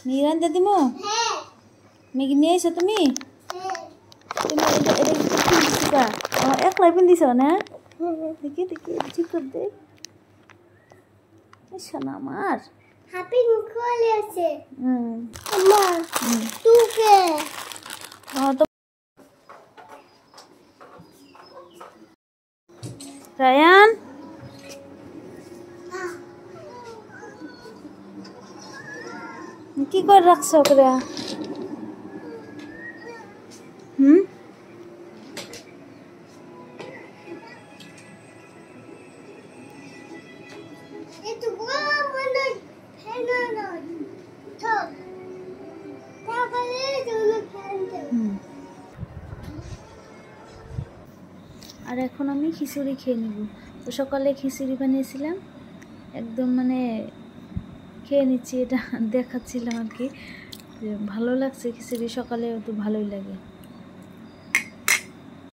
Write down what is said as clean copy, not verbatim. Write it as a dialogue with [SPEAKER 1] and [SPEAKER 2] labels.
[SPEAKER 1] Miran দিদিমো Maggi নিয়ে এসো তুমি তুমি এটা একলাই পিন্ধিছ না দেখি দেখি ঠিক করে দে শোনা আমার
[SPEAKER 2] হ্যাপি নিকলে আছে আম্মা তুকে
[SPEAKER 1] তো রায়ান কি করে রাখছো ওকে
[SPEAKER 2] এতো বড় বড় ফেনা না তো তাহলে তুমি ফেলতে
[SPEAKER 1] আর এখন আমি খিচুড়ি খেয়ে নিব তো সকালে খিচুড়ি বানিয়েছিলাম একদম মানে খেয়ে নিচ্ছি এটা দেখাচ্ছিলাম আর কি ভালো লাগছে খিচুড়ি সকালে তো ভালোই লাগে